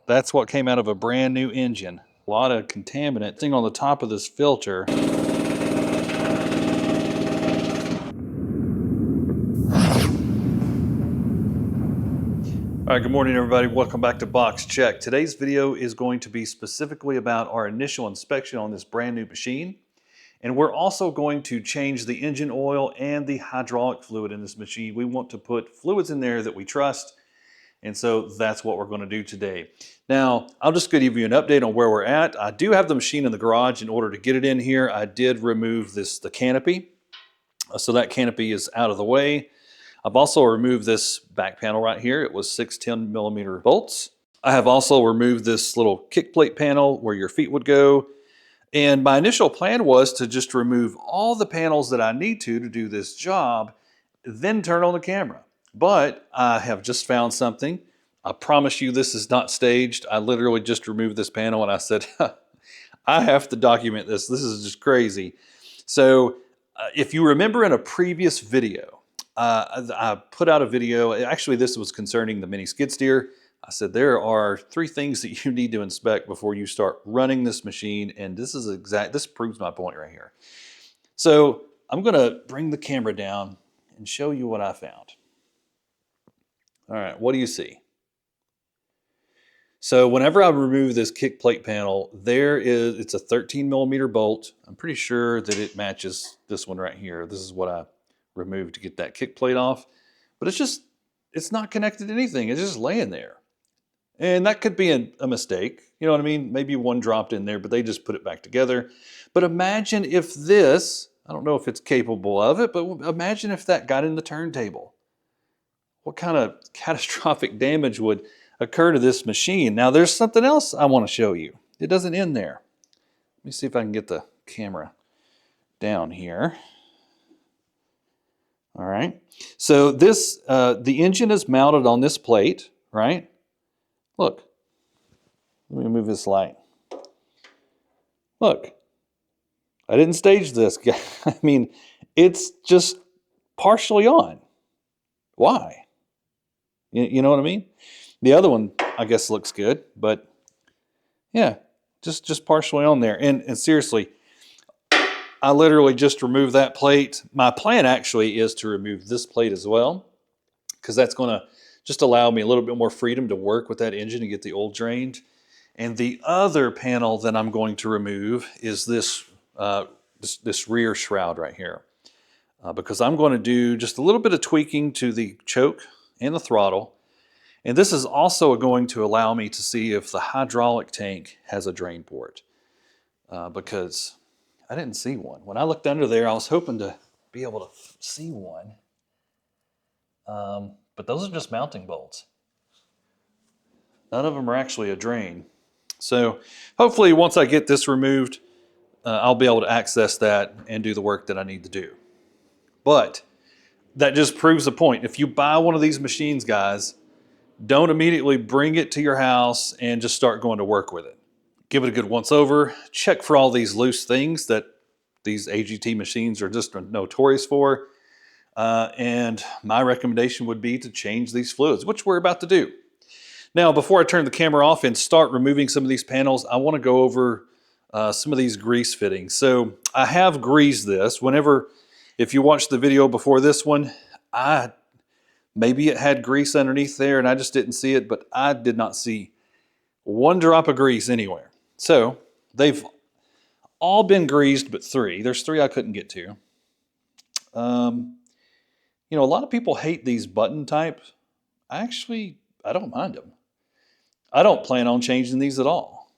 That's what came out of a brand new engine. A lot of contaminant thing on the top of this filter. All right, good morning everybody. Welcome back to Box Check. Today's video is going to be specifically about our initial inspection on this brand new machine. And we're also going to change the engine oil and the hydraulic fluid in this machine. We want to put fluids in there that we trust. And so that's what we're going to do today. Now, I'll just give you an update on where we're at. I do have the machine in the garage. In order to get it in here, I did remove the canopy. So that canopy is out of the way. I've also removed this back panel right here. It was 6 10mm bolts. I have also removed this little kick plate panel where your feet would go. And my initial plan was to just remove all the panels that I need to do this job, then turn on the camera. But I have just found something. I promise you this is not staged. I literally just removed this panel and I said, I have to document this. This is just crazy. So if you remember in a previous video, I put out a video. Actually, this was concerning the mini skid steer. I said there are 3 things that you need to inspect before you start running this machine, and this proves my point right here. So I'm going to bring the camera down and show you what I found. All right, what do you see? So whenever I remove this kick plate panel, it's a 13mm bolt. I'm pretty sure that it matches this one right here. This is what I removed to get that kick plate off. But it's not connected to anything. It's just laying there. And that could be a mistake. You know what I mean? Maybe one dropped in there, but they just put it back together. But imagine if this, I don't know if it's capable of it, but imagine if that got in the turntable. What kind of catastrophic damage would occur to this machine? Now, there's something else I want to show you. It doesn't end there. Let me see if I can get the camera down here. All right. So the engine is mounted on this plate, right? Look. Let me move this light. Look. I didn't stage this. I mean, it's just partially on. Why? You know what I mean? The other one, I guess, looks good, but yeah, just partially on there. And seriously, I literally just removed that plate. My plan actually is to remove this plate as well, because that's going to just allow me a little bit more freedom to work with that engine and get the oil drained. And the other panel that I'm going to remove is this rear shroud right here, because I'm going to do just a little bit of tweaking to the choke and the throttle. And this is also going to allow me to see if the hydraulic tank has a drain port, because I didn't see one. When I looked under there, I was hoping to be able to see one. But those are just mounting bolts. None of them are actually a drain. So hopefully once I get this removed, I'll be able to access that and do the work that I need to do. But that just proves the point. If you buy one of these machines, guys, don't immediately bring it to your house and just start going to work with it. Give it a good once over. Check for all these loose things that these AGT machines are just notorious for. And my recommendation would be to change these fluids, which we're about to do. Now, before I turn the camera off and start removing some of these panels, I want to go over some of these grease fittings. So I have greased this. If you watched the video before this one, maybe it had grease underneath there and I just didn't see it, but I did not see one drop of grease anywhere. So they've all been greased but 3. There's 3 I couldn't get to. You know, a lot of people hate these button types. I don't mind them. I don't plan on changing these at all.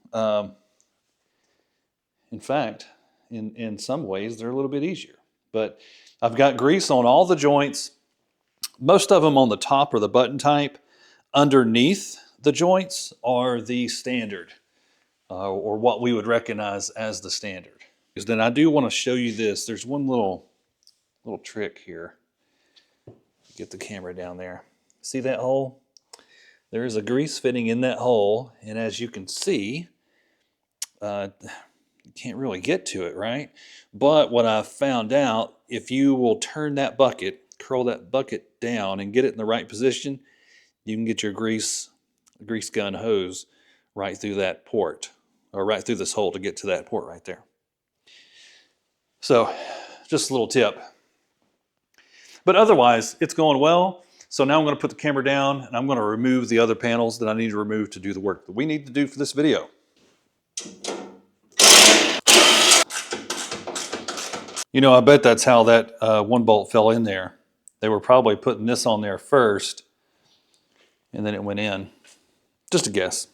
In fact, in some ways, they're a little bit easier. But I've got grease on all the joints. Most of them on the top are the button type. Underneath the joints are the standard, or what we would recognize as the standard. Because then I do want to show you this. There's one little trick here. Get the camera down there. See that hole? There is a grease fitting in that hole, and as you can see, you can't really get to it, right? But what I found out, if you will turn that bucket, curl that bucket down and get it in the right position, you can get your grease gun hose right through that port, or right through this hole to get to that port right there. So just a little tip. But otherwise, it's going well. So now I'm going to put the camera down and I'm going to remove the other panels that I need to remove to do the work that we need to do for this video. You know, I bet that's how that one bolt fell in there. They were probably putting this on there first and then it went in. Just a guess.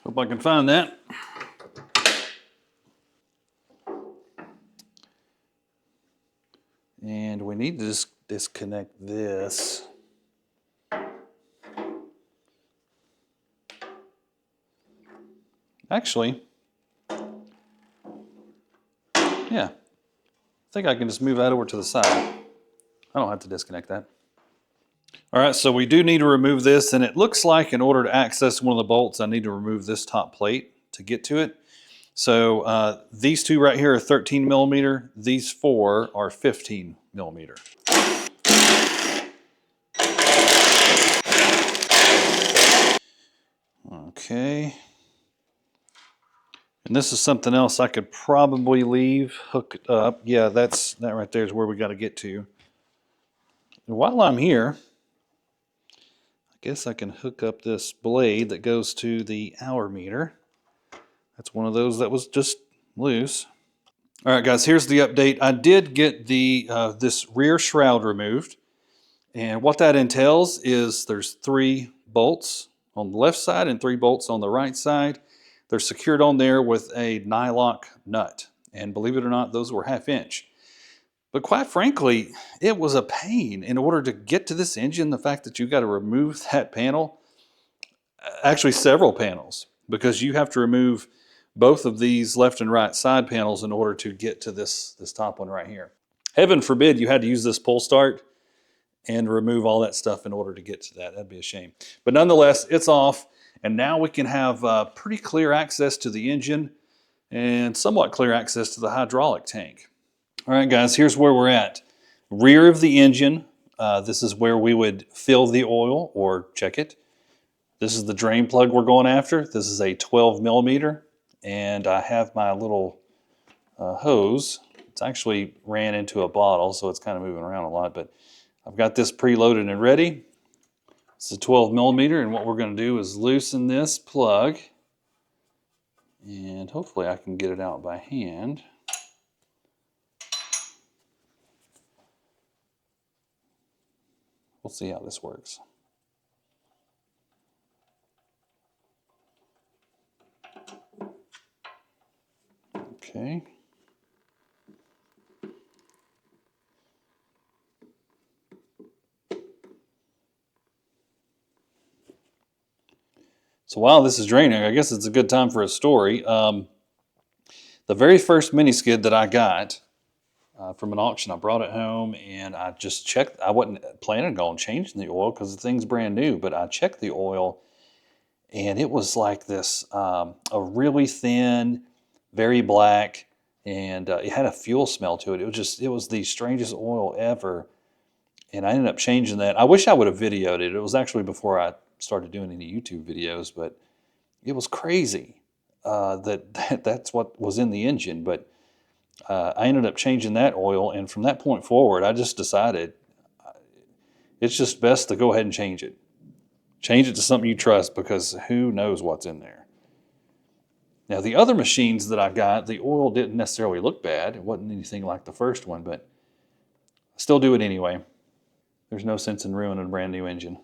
Hope I can find that. And we need to just disconnect this. Actually, yeah, I think I can just move that over to the side. I don't have to disconnect that. All right, so we do need to remove this, and it looks like in order to access one of the bolts, I need to remove this top plate to get to it. So these two right here are 13 millimeter. These four are 15 millimeter. Okay. And this is something else I could probably leave hooked up. Yeah, that right there is where we got to get to. And while I'm here, I guess I can hook up this blade that goes to the hour meter. That's one of those that was just loose. All right, guys, here's the update. I did get the this rear shroud removed. And what that entails is there's 3 bolts on the left side and 3 bolts on the right side. They're secured on there with a nylock nut. And believe it or not, those were 1/2 inch. But quite frankly, it was a pain in order to get to this engine. The fact that you got to remove that panel, actually several panels, because you have to remove both of these left and right side panels in order to get to this top one right here. Heaven forbid you had to use this pull start and remove all that stuff in order to get to that. That'd be a shame. But nonetheless, it's off, and now we can have pretty clear access to the engine and somewhat clear access to the hydraulic tank. All right, guys, here's where we're at. Rear of the engine, this is where we would fill the oil or check it. This is the drain plug we're going after. This is a 12 millimeter, and I have my little hose. It's actually ran into a bottle, so it's kind of moving around a lot, but I've got this preloaded and ready. It's a 12 millimeter, and what we're going to do is loosen this plug, and hopefully I can get it out by hand. We'll see how this works. Okay. So while this is draining, I guess it's a good time for a story. The very first mini skid that I got from an auction, I brought it home and I just checked. I wasn't planning on changing the oil because the thing's brand new, but I checked the oil and it was like this, a really thin, very black, and it had a fuel smell to it. It was the strangest oil ever. And I ended up changing that. I wish I would have videoed it. It was actually before I started doing any YouTube videos, but it was crazy that's what was in the engine. But I ended up changing that oil, and from that point forward, I just decided it's just best to go ahead and change it. Change it to something you trust, because who knows what's in there. Now, the other machines that I got, the oil didn't necessarily look bad. It wasn't anything like the first one, but I still do it anyway. There's no sense in ruining a brand new engine.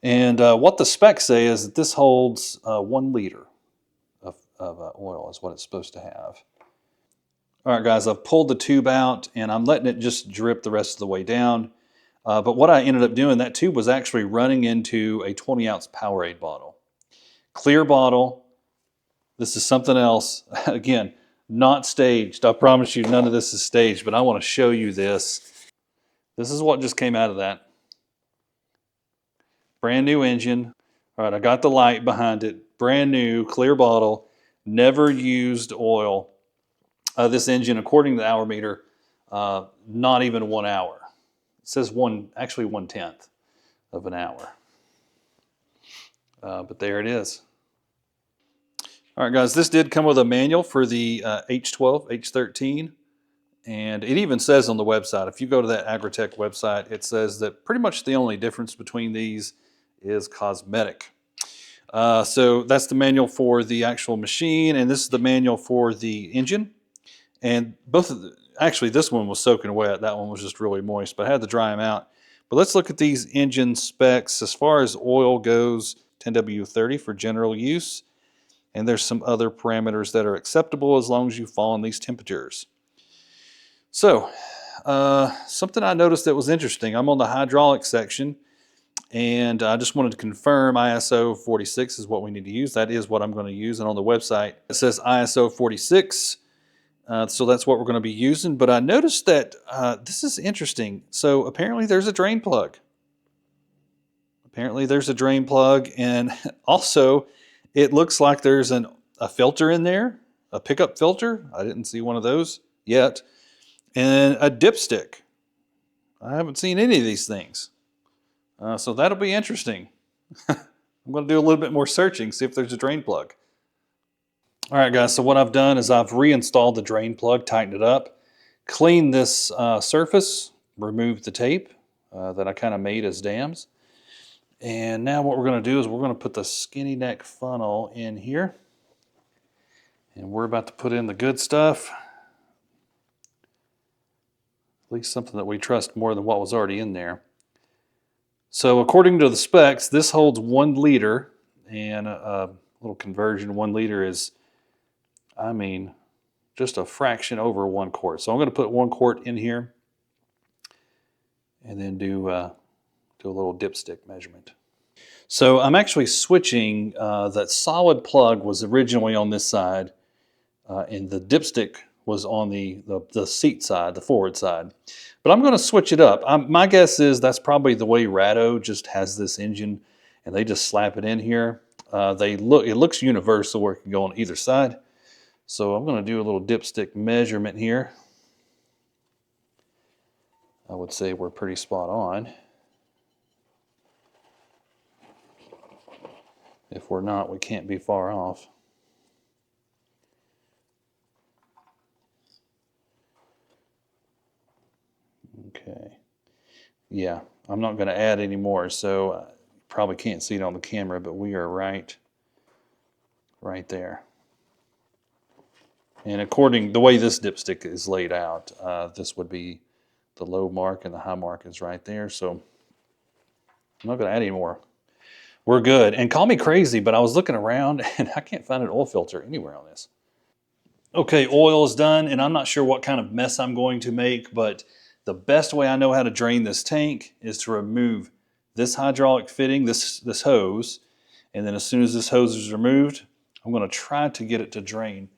And what the specs say is that this holds 1 liter of oil is what it's supposed to have. All right, guys, I've pulled the tube out and I'm letting it just drip the rest of the way down. But what I ended up doing, that tube was actually running into a 20-ounce Powerade bottle. Clear bottle. This is something else. Again, Not staged. I promise you none of this is staged, but I want to show you this. This is what just came out of that. Brand new engine. All right, I got the light behind it. Brand new, clear bottle, never used oil. This engine, according to the hour meter, not even 1 hour. It says actually 1/10 of an hour. But there it is. All right, guys, this did come with a manual for the H12, H13. And it even says on the website, if you go to that Agritech website, it says that pretty much the only difference between these is cosmetic. So that's the manual for the actual machine, and this is the manual for the engine. And both of actually this one was soaking wet, that one was just really moist, but I had to dry them out. But let's look at these engine specs. As far as oil goes, 10W30 for general use. And there's some other parameters that are acceptable as long as you fall in these temperatures. So, something I noticed that was interesting. I'm on the hydraulic section, and I just wanted to confirm ISO 46 is what we need to use. That is what I'm going to use. And on the website, it says ISO 46. So that's what we're going to be using. But I noticed that this is interesting. So apparently there's a drain plug. And also it looks like there's a filter in there, a pickup filter. I didn't see one of those yet. And a dipstick. I haven't seen any of these things. So that'll be interesting. I'm going to do a little bit more searching, see if there's a drain plug. All right, guys, so what I've done is I've reinstalled the drain plug, tightened it up, cleaned this surface, removed the tape that I kind of made as dams. And now what we're going to do is we're going to put the skinny neck funnel in here. And we're about to put in the good stuff. At least something that we trust more than what was already in there. So according to the specs, this holds 1 liter. And a little conversion, 1 liter is, I mean, just a fraction over 1 quart. So I'm going to put 1 quart in here and then do a little dipstick measurement. So I'm actually switching. That solid plug was originally on this side, and the dipstick was on the seat side, the forward side. But I'm going to switch it up. My guess is that's probably the way Ratto just has this engine, and they just slap it in here. It looks universal where it can go on either side. So I'm going to do a little dipstick measurement here. I would say we're pretty spot on. If we're not, we can't be far off. Okay. Yeah, I'm not going to add any more, so probably can't see it on the camera, but we are right there. And according the way this dipstick is laid out, this would be the low mark and the high mark is right there. So I'm not going to add any more. We're good. And call me crazy, but I was looking around and I can't find an oil filter anywhere on this. Okay, oil is done, and I'm not sure what kind of mess I'm going to make, but the best way I know how to drain this tank is to remove this hydraulic fitting, this hose, and then as soon as this hose is removed, I'm going to try to get it to drain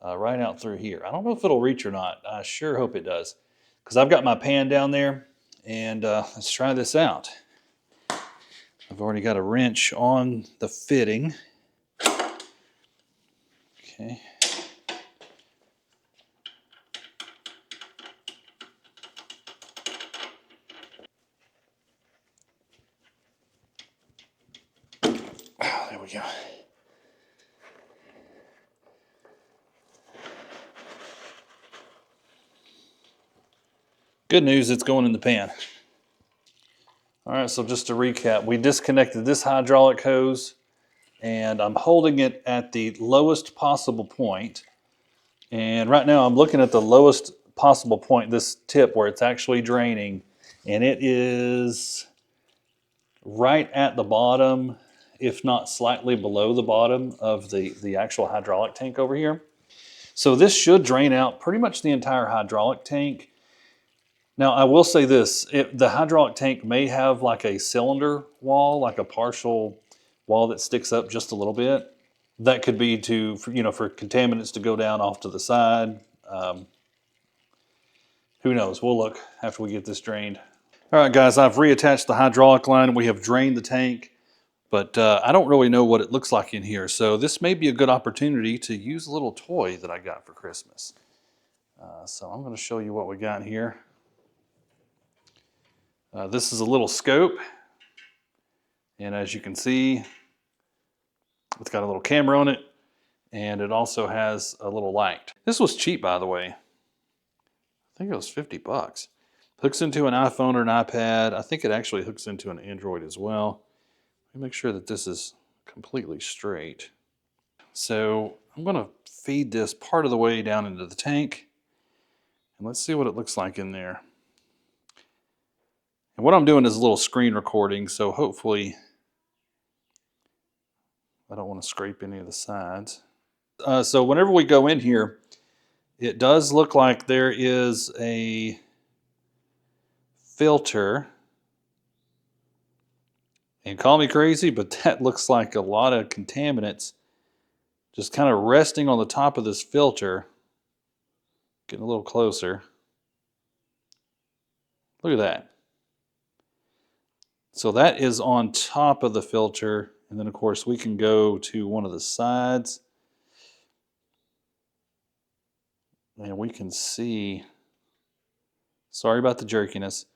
right out through here. I don't know if it'll reach or not. I sure hope it does, because I've got my pan down there, and let's try this out. I've already got a wrench on the fitting. Okay. Oh, there we go. Good news, it's going in the pan. All right, so just to recap, we disconnected this hydraulic hose, and I'm holding it at the lowest possible point. And right now I'm looking at the lowest possible point, this tip where it's actually draining, and it is right at the bottom, if not slightly below the bottom of the actual hydraulic tank over here. So this should drain out pretty much the entire hydraulic tank. Now, I will say this, the hydraulic tank may have like a cylinder wall, like a partial wall that sticks up just a little bit. That could be to, for contaminants to go down off to the side. Who knows? We'll look after we get this drained. All right, guys, I've reattached the hydraulic line. We have drained the tank, but I don't really know what it looks like in here. So this may be a good opportunity to use a little toy that I got for Christmas. So I'm going to show you what we got here. This is a little scope. And as you can see, it's got a little camera on it. And it also has a little light. This was cheap, by the way. I think it was 50 bucks. Hooks into an iPhone or an iPad. I think it actually hooks into an Android as well. Let me make sure that this is completely straight. So I'm going to feed this part of the way down into the tank. And let's see what it looks like in there. And what I'm doing is a little screen recording, so hopefully I don't want to scrape any of the sides. So whenever we go in here, it does look like there is a filter. And call me crazy, but that looks like a lot of contaminants just kind of resting on the top of this filter. Getting a little closer. Look at that. So that is on top of the filter. And then of course we can go to one of the sides. And we can see, sorry about the jerkiness.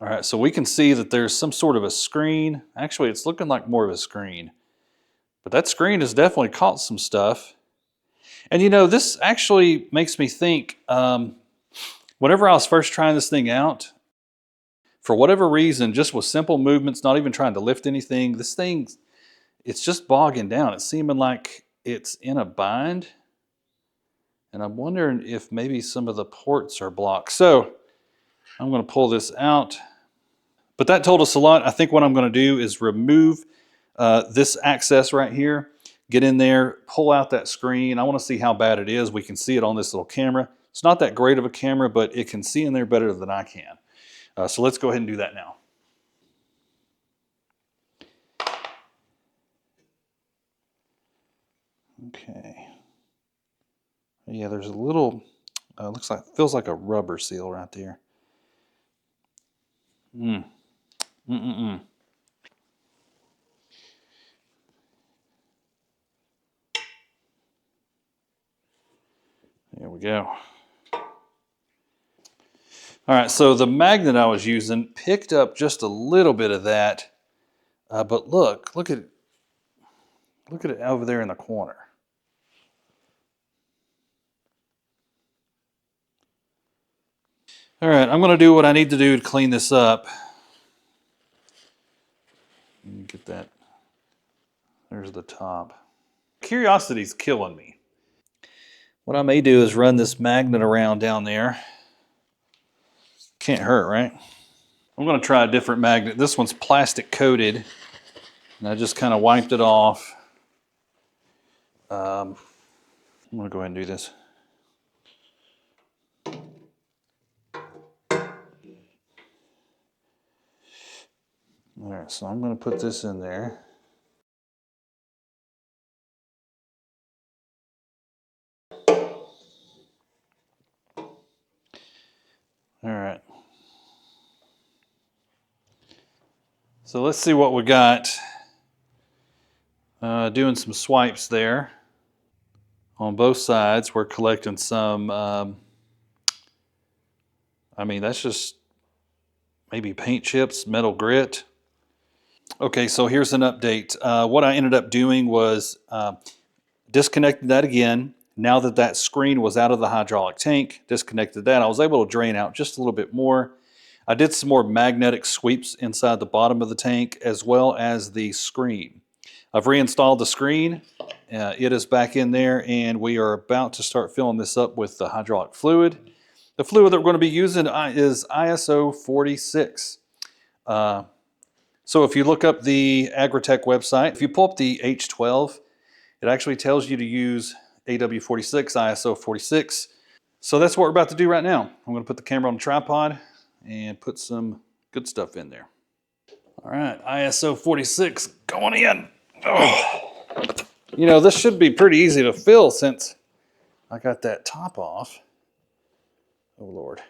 All right, so we can see that there's some sort of a screen. Actually, it's looking like more of a screen. But that screen has definitely caught some stuff. And you know, this actually makes me think, whenever I was first trying this thing out, for whatever reason, just with simple movements, not even trying to lift anything, this thing, it's just bogging down. It's seeming like it's in a bind. And I'm wondering if maybe some of the ports are blocked. So I'm going to pull this out. But that told us a lot. I think what I'm going to do is remove this access right here. Get in there, pull out that screen. I want to see how bad it is. We can see it on this little camera. It's not that great of a camera, but it can see in there better than I can. So let's go ahead and do that now. Okay. Yeah, there's a little, feels like a rubber seal right there. There we go. All right, so the magnet I was using picked up just a little bit of that, but look at it over there in the corner. All right, I'm going to do what I need to do to clean this up. Let me get that. There's the top. Curiosity's killing me. What I may do is run this magnet around down there. Can't hurt, right? I'm going to try a different magnet. This one's plastic coated, and I just kind of wiped it off. I'm going to go ahead and do this. All right, so I'm going to put this in there. All right. So let's see what we got. Doing some swipes there. On both sides, we're collecting some, I mean, that's just maybe paint chips, metal grit. Okay, so here's an update. What I ended up doing was disconnected that again. Now that that screen was out of the hydraulic tank, disconnected that, I was able to drain out just a little bit more. I did some more magnetic sweeps inside the bottom of the tank as well as the screen. I've reinstalled the screen. It is back in there, and we are about to start filling this up with the hydraulic fluid. The fluid that we're going to be using is ISO 46. So if you look up the Agritech website, if you pull up the H12, it actually tells you to use AW46, ISO 46. So that's what we're about to do right now. I'm going to put the camera on the tripod and put some good stuff in there. All right, ISO 46 going in. Oh, you know, this should be pretty easy to fill since I got that top off. Oh, Lord.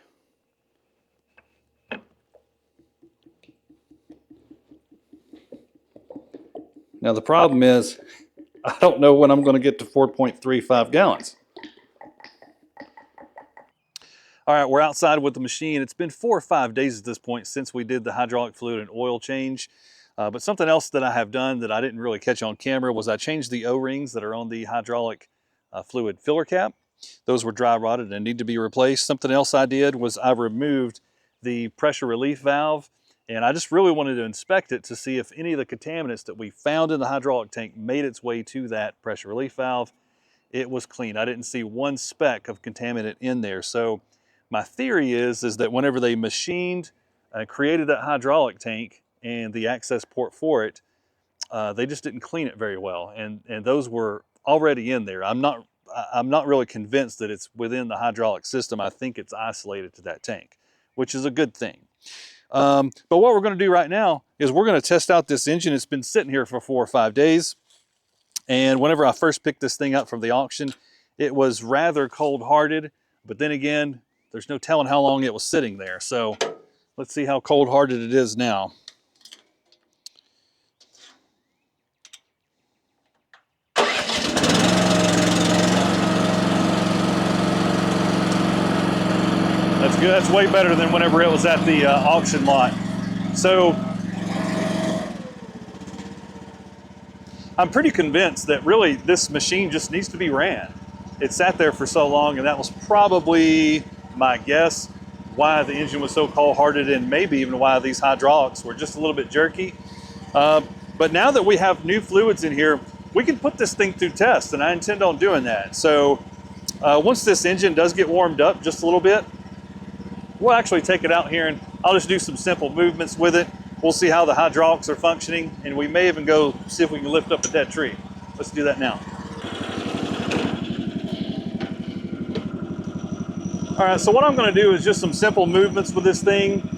Now, the problem is, I don't know when I'm going to get to 4.35 gallons. All right, we're outside with the machine. It's been 4 or 5 days at this point since we did the hydraulic fluid and oil change. But something else that I have done that I didn't really catch on camera was I changed the O-rings that are on the hydraulic fluid filler cap. Those were dry rotted and need to be replaced. Something else I did was I removed the pressure relief valve, and I just really wanted to inspect it to see if any of the contaminants that we found in the hydraulic tank made its way to that pressure relief valve. It was clean. I didn't see one speck of contaminant in there. So my theory is that whenever they machined and created that hydraulic tank and the access port for it, they just didn't clean it very well, and those were already in there. I'm not really convinced that it's within the hydraulic system. I think it's isolated to that tank, which is a good thing. But what we're going to do right now is we're going to test out this engine. It's been sitting here for 4 or 5 days, and whenever I first picked this thing up from the auction, it was rather cold-hearted, but then again, there's no telling how long it was sitting there. So let's see how cold-hearted it is now. That's good. That's way better than whenever it was at the auction lot. So I'm pretty convinced that really this machine just needs to be ran. It sat there for so long, and that was probably my guess why the engine was so cold-hearted, and maybe even why these hydraulics were just a little bit jerky. But now that we have new fluids in here, we can put this thing through test, and I intend on doing that. So once this engine does get warmed up just a little bit, we'll actually take it out here and I'll just do some simple movements with it. We'll see how the hydraulics are functioning, and we may even go see if we can lift up a dead tree. Let's do that now. All right, so what I'm going to do is just some simple movements with this thing.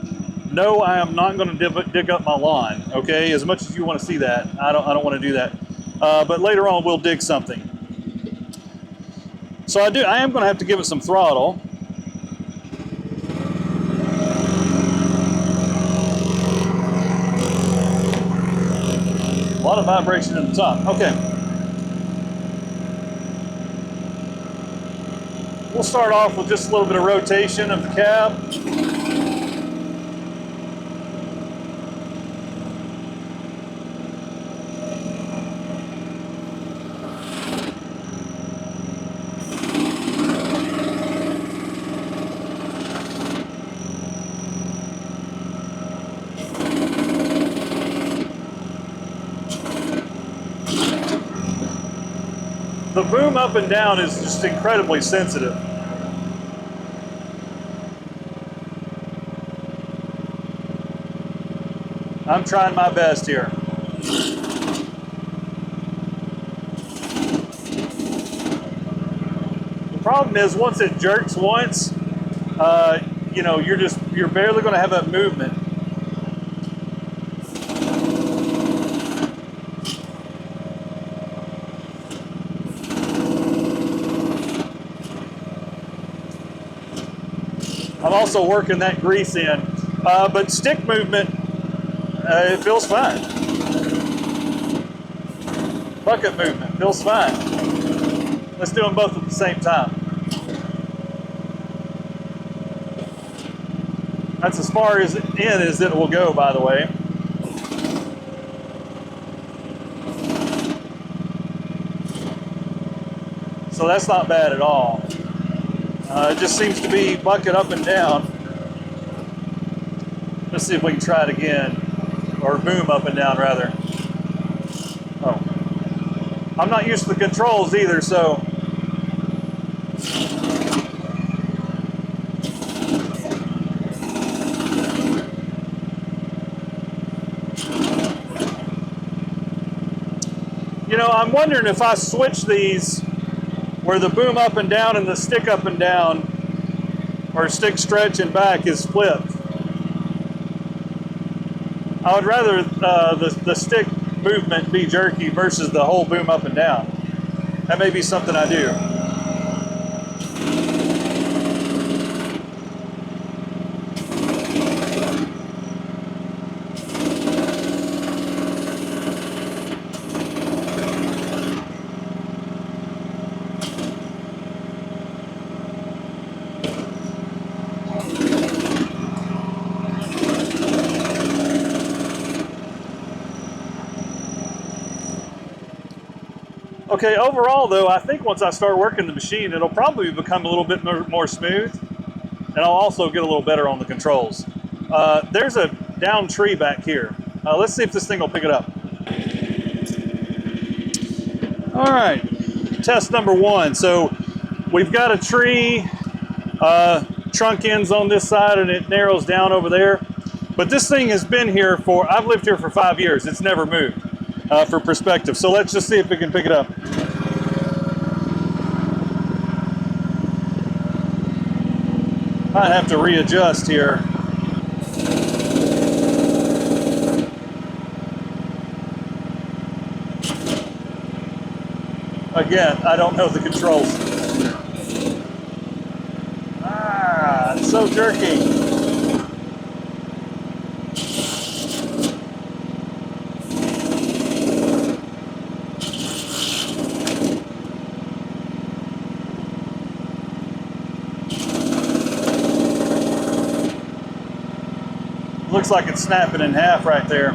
No, I am not going to dig up my lawn, okay? As much as you want to see that, I don't want to do that. But later on, we'll dig something. So I am going to have to give it some throttle. A lot of vibration in the top. Okay. We'll start off with just a little bit of rotation of the cab. The boom up and down is just incredibly sensitive. I'm trying my best here. The problem is once it jerks once, you know, you're barely going to have that movement. I'm also working that grease in, but stick movement, it feels fine. Bucket movement feels fine. Let's do them both at the same time. That's as far as in as it will go, by the way. So that's not bad at all. It just seems to be bucket up and down. Let's see if we can try it again. Or boom up and down, rather. Oh. I'm not used to the controls either, so. You know, I'm wondering if I switch these where the boom up and down and the stick up and down, or stick stretch and back, is flipped. I would rather the stick movement be jerky versus the whole boom up and down. That may be something I do. Okay, overall though, I think once I start working the machine, it'll probably become a little bit more smooth, and I'll also get a little better on the controls. There's a down tree back here. Let's see if this thing will pick it up. All right, test number one. So we've got a tree, trunk ends on this side and it narrows down over there. But this thing has been here I've lived here for 5 years. It's never moved for perspective. So let's just see if we can pick it up. Might have to readjust here. Again, I don't know the controls. Ah, it's so jerky. Looks like it's snapping in half right there.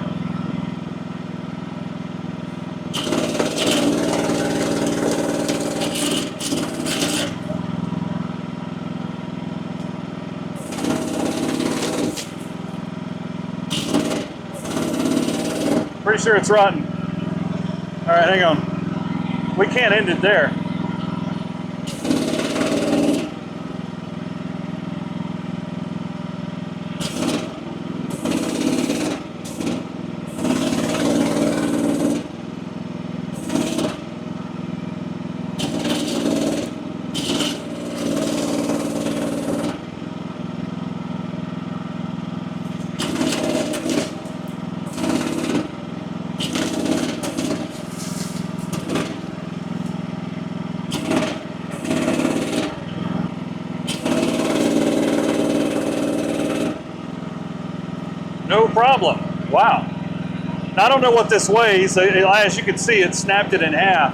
Pretty sure it's rotten. All right, hang on. We can't end it there. No problem. Wow. Now, I don't know what this weighs. As you can see, it snapped it in half.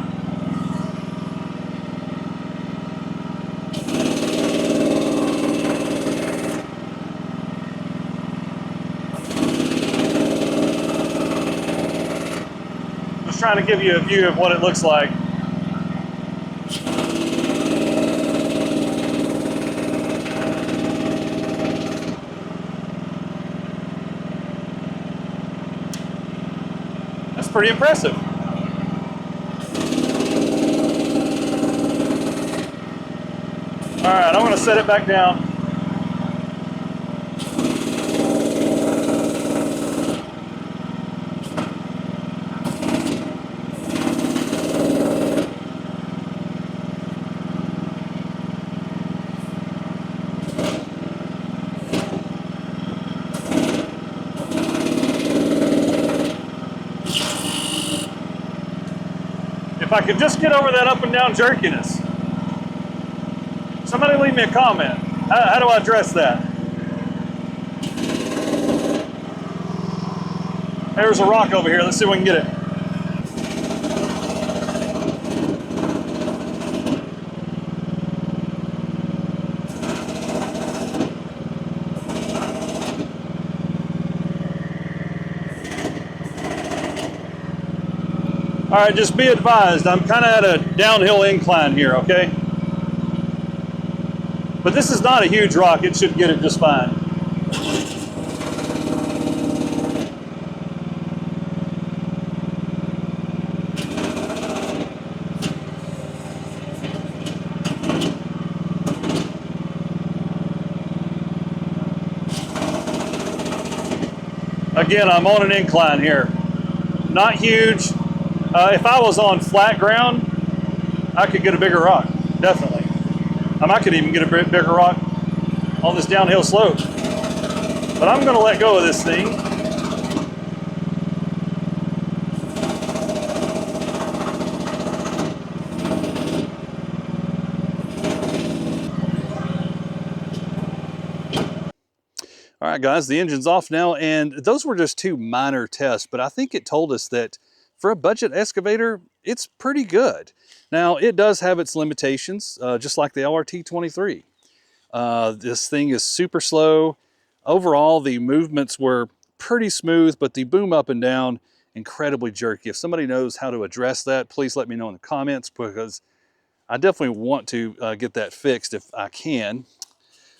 Just trying to give you a view of what it looks like. Pretty impressive. All right, I'm going to set it back down. If I could just get over that up and down jerkiness. Somebody leave me a comment. How do I address that? There's a rock over here. Let's see if we can get it. All right, just be advised, I'm kind of at a downhill incline here, okay? But this is not a huge rock. It should get it just fine. Again, I'm on an incline here. Not huge. If I was on flat ground, I could get a bigger rock, definitely. I could even get a bigger rock on this downhill slope. But I'm going to let go of this thing. All right, guys, the engine's off now, and those were just two minor tests, but I think it told us that for a budget excavator, it's pretty good. Now, it does have its limitations, just like the LRT23. This thing is super slow. Overall, the movements were pretty smooth, but the boom up and down, incredibly jerky. If somebody knows how to address that, please let me know in the comments, because I definitely want to get that fixed if I can.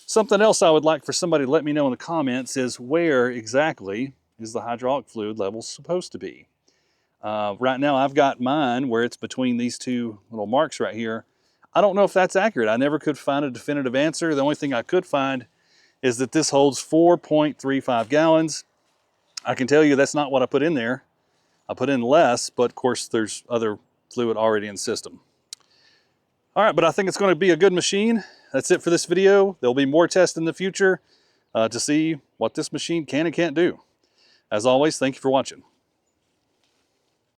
Something else I would like for somebody to let me know in the comments is where exactly is the hydraulic fluid level supposed to be. Right now I've got mine where it's between these two little marks right here. I don't know if that's accurate. I never could find a definitive answer. The only thing I could find is that this holds 4.35 gallons. I can tell you that's not what I put in there. I put in less, but of course there's other fluid already in the system. All right, but I think it's going to be a good machine. That's it for this video. There'll be more tests in the future to see what this machine can and can't do. As always, thank you for watching.